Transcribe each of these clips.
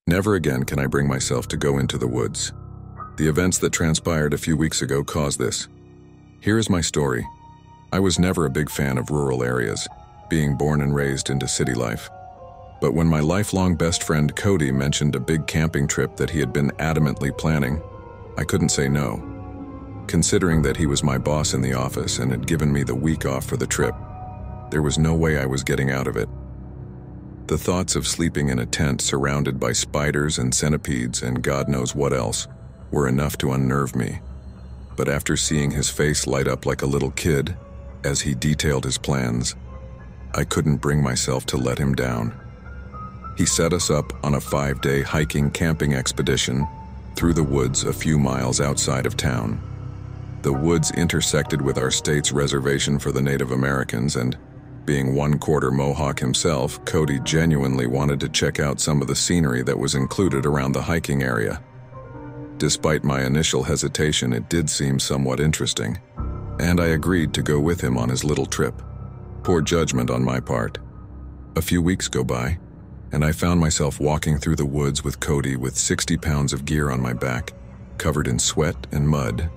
Never again can I bring myself to go into the woods. The events that transpired a few weeks ago caused this. Here is my story. I was never a big fan of rural areas, being born and raised into city life. But when my lifelong best friend Cody mentioned a big camping trip that he had been adamantly planning, I couldn't say no. Considering that he was my boss in the office and had given me the week off for the trip, there was no way I was getting out of it. The thoughts of sleeping in a tent surrounded by spiders and centipedes and God knows what else were enough to unnerve me. But after seeing his face light up like a little kid as he detailed his plans, I couldn't bring myself to let him down. He set us up on a 5-day hiking camping expedition through the woods a few miles outside of town. The woods intersected with our state's reservation for the Native Americans, and being 1/4 Mohawk himself, Cody genuinely wanted to check out some of the scenery that was included around the hiking area. Despite my initial hesitation, it did seem somewhat interesting, and I agreed to go with him on his little trip. Poor judgment on my part. A few weeks go by, and I found myself walking through the woods with Cody with 60 pounds of gear on my back, covered in sweat and mud,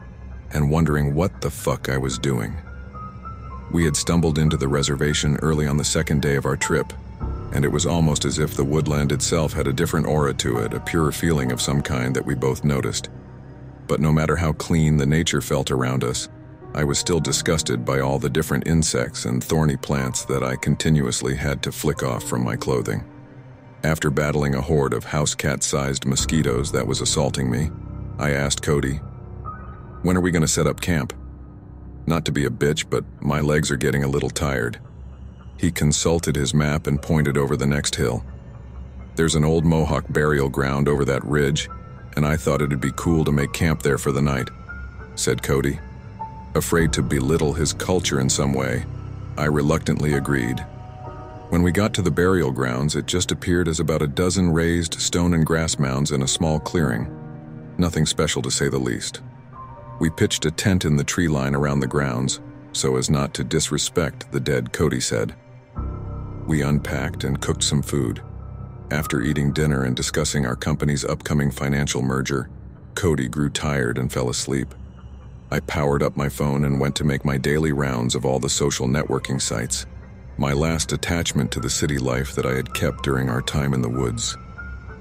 and wondering what the fuck I was doing. We had stumbled into the reservation early on the second day of our trip, and it was almost as if the woodland itself had a different aura to it, a pure feeling of some kind that we both noticed. But no matter how clean the nature felt around us, I was still disgusted by all the different insects and thorny plants that I continuously had to flick off from my clothing. After battling a horde of house cat-sized mosquitoes that was assaulting me, I asked Cody, "When are we going to set up camp?" Not to be a bitch, but my legs are getting a little tired. He consulted his map and pointed over the next hill. "There's an old Mohawk burial ground over that ridge, and I thought it'd be cool to make camp there for the night," said Cody. Afraid to belittle his culture in some way, I reluctantly agreed. When we got to the burial grounds, it just appeared as about a dozen raised stone and grass mounds in a small clearing. Nothing special to say the least. We pitched a tent in the tree line around the grounds, so as not to disrespect the dead, Cody said. We unpacked and cooked some food. After eating dinner and discussing our company's upcoming financial merger, Cody grew tired and fell asleep. I powered up my phone and went to make my daily rounds of all the social networking sites, my last attachment to the city life that I had kept during our time in the woods.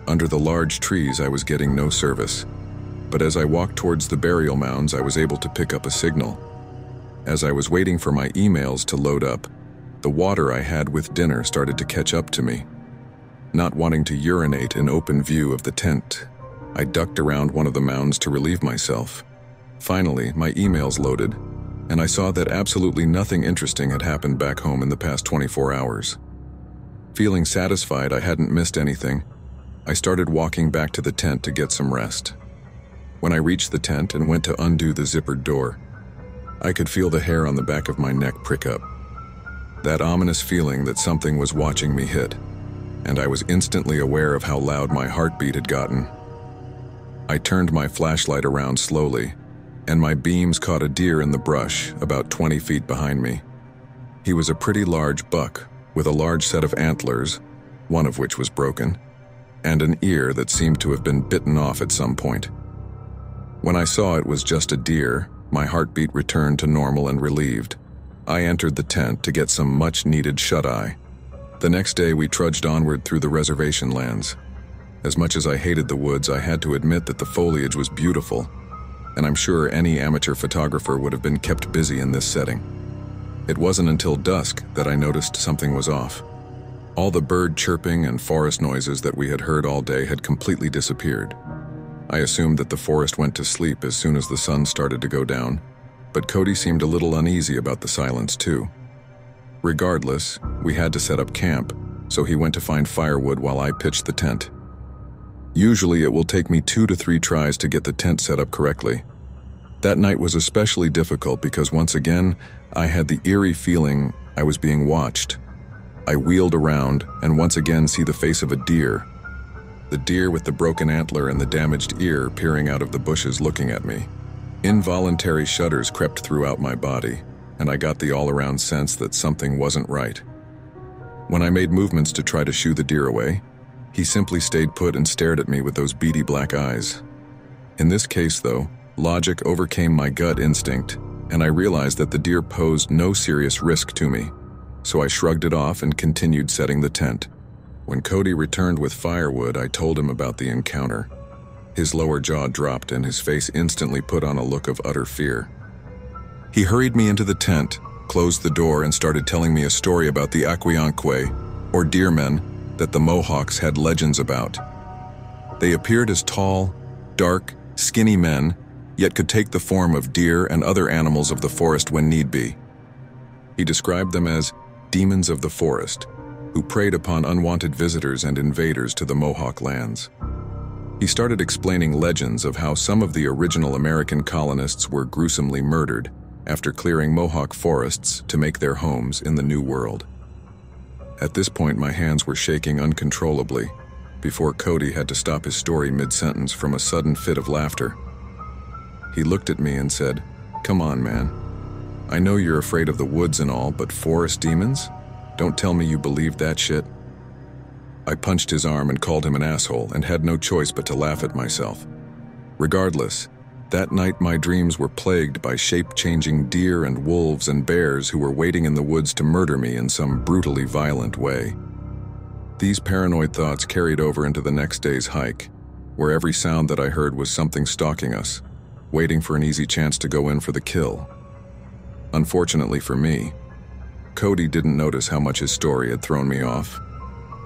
Under the large trees, I was getting no service, but as I walked towards the burial mounds, I was able to pick up a signal. As I was waiting for my emails to load up, the water I had with dinner started to catch up to me. Not wanting to urinate in open view of the tent, I ducked around one of the mounds to relieve myself. Finally, my emails loaded, and I saw that absolutely nothing interesting had happened back home in the past 24 hours. Feeling satisfied I hadn't missed anything, I started walking back to the tent to get some rest. When I reached the tent and went to undo the zippered door, I could feel the hair on the back of my neck prick up. That ominous feeling that something was watching me hit, and I was instantly aware of how loud my heartbeat had gotten. I turned my flashlight around slowly, and my beams caught a deer in the brush about 20 feet behind me. He was a pretty large buck with a large set of antlers, one of which was broken, and an ear that seemed to have been bitten off at some point. When I saw it was just a deer, my heartbeat returned to normal and relieved. I entered the tent to get some much-needed shut-eye. The next day we trudged onward through the reservation lands. As much as I hated the woods, I had to admit that the foliage was beautiful, and I'm sure any amateur photographer would have been kept busy in this setting. It wasn't until dusk that I noticed something was off. All the bird chirping and forest noises that we had heard all day had completely disappeared. I assumed that the forest went to sleep as soon as the sun started to go down, but Cody seemed a little uneasy about the silence too. Regardless, we had to set up camp, so he went to find firewood while I pitched the tent. Usually it will take me 2 to 3 tries to get the tent set up correctly. That night was especially difficult because once again, I had the eerie feeling I was being watched. I wheeled around and once again see the face of a deer. The deer with the broken antler and the damaged ear peering out of the bushes looking at me. Involuntary shudders crept throughout my body, and I got the all-around sense that something wasn't right. When I made movements to try to shoo the deer away, He simply stayed put and stared at me with those beady black eyes. In this case, though, logic overcame my gut instinct, and I realized that the deer posed no serious risk to me, so I shrugged it off and continued setting the tent. When Cody returned with firewood, I told him about the encounter. His lower jaw dropped and his face instantly put on a look of utter fear. He hurried me into the tent, closed the door, and started telling me a story about the Aqueonque, or deer men, that the Mohawks had legends about. They appeared as tall, dark, skinny men, yet could take the form of deer and other animals of the forest when need be. He described them as demons of the forest, who preyed upon unwanted visitors and invaders to the Mohawk lands. He started explaining legends of how some of the original American colonists were gruesomely murdered after clearing Mohawk forests to make their homes in the New World. At this point, my hands were shaking uncontrollably before Cody had to stop his story mid-sentence from a sudden fit of laughter. He looked at me and said, "Come on, man. I know you're afraid of the woods and all, but forest demons? Don't tell me you believe that shit." I punched his arm and called him an asshole and had no choice but to laugh at myself. Regardless, that night my dreams were plagued by shape-changing deer and wolves and bears who were waiting in the woods to murder me in some brutally violent way. These paranoid thoughts carried over into the next day's hike, where every sound that I heard was something stalking us, waiting for an easy chance to go in for the kill. Unfortunately for me, Cody didn't notice how much his story had thrown me off,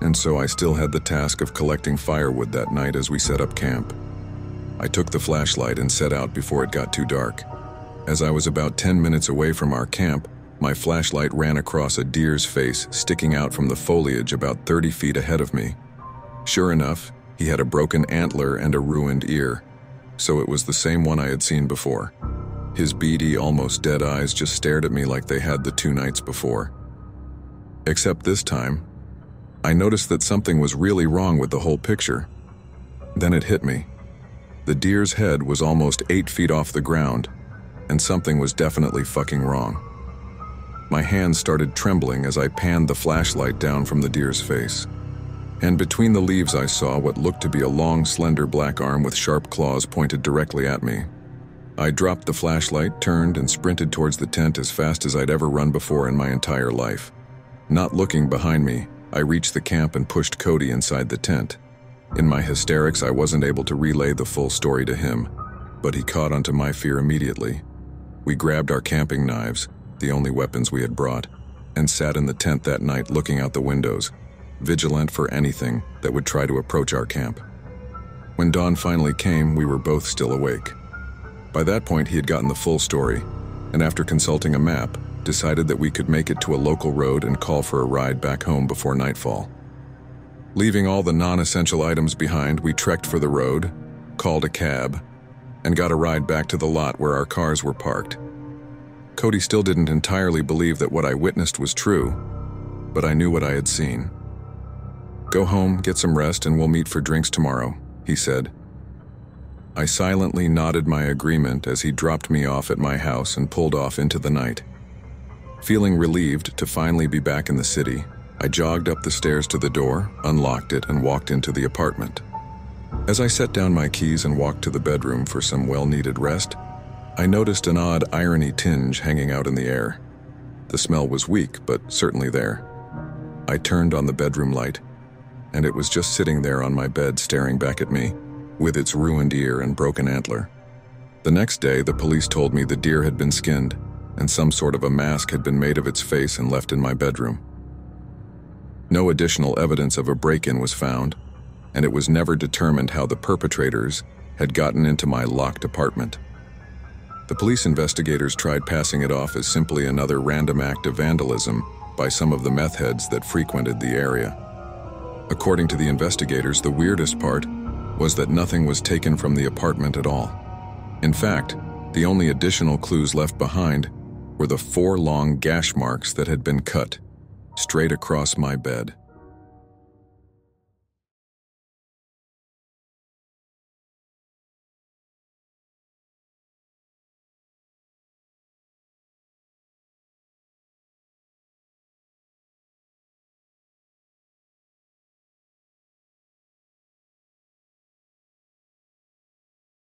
and so I still had the task of collecting firewood that night as we set up camp. I took the flashlight and set out before it got too dark. As I was about 10 minutes away from our camp, my flashlight ran across a deer's face sticking out from the foliage about 30 feet ahead of me. Sure enough, he had a broken antler and a ruined ear, so it was the same one I had seen before. His beady, almost dead eyes just stared at me like they had the 2 nights before. Except this time, I noticed that something was really wrong with the whole picture. Then it hit me. The deer's head was almost 8 feet off the ground, and something was definitely fucking wrong. My hands started trembling as I panned the flashlight down from the deer's face. And between the leaves I saw what looked to be a long, slender black arm with sharp claws pointed directly at me. I dropped the flashlight, turned, and sprinted towards the tent as fast as I'd ever run before in my entire life. Not looking behind me, I reached the camp and pushed Cody inside the tent. In my hysterics, I wasn't able to relay the full story to him, but he caught onto my fear immediately. We grabbed our camping knives, the only weapons we had brought, and sat in the tent that night looking out the windows, vigilant for anything that would try to approach our camp. When dawn finally came, we were both still awake. By that point, he had gotten the full story, and after consulting a map, decided that we could make it to a local road and call for a ride back home before nightfall. Leaving all the non-essential items behind, we trekked for the road, called a cab, and got a ride back to the lot where our cars were parked. Cody still didn't entirely believe that what I witnessed was true, but I knew what I had seen. "Go home, get some rest, and we'll meet for drinks tomorrow," he said. I silently nodded my agreement as he dropped me off at my house and pulled off into the night. Feeling relieved to finally be back in the city, I jogged up the stairs to the door, unlocked it, and walked into the apartment. As I set down my keys and walked to the bedroom for some well-needed rest, I noticed an odd irony tinge hanging out in the air. The smell was weak, but certainly there. I turned on the bedroom light, and it was just sitting there on my bed staring back at me, with its ruined ear and broken antler. The next day, the police told me the deer had been skinned, and some sort of a mask had been made of its face and left in my bedroom. No additional evidence of a break-in was found, and it was never determined how the perpetrators had gotten into my locked apartment. The police investigators tried passing it off as simply another random act of vandalism by some of the meth heads that frequented the area. According to the investigators, the weirdest part was that nothing was taken from the apartment at all. In fact, the only additional clues left behind were the 4 long gash marks that had been cut straight across my bed.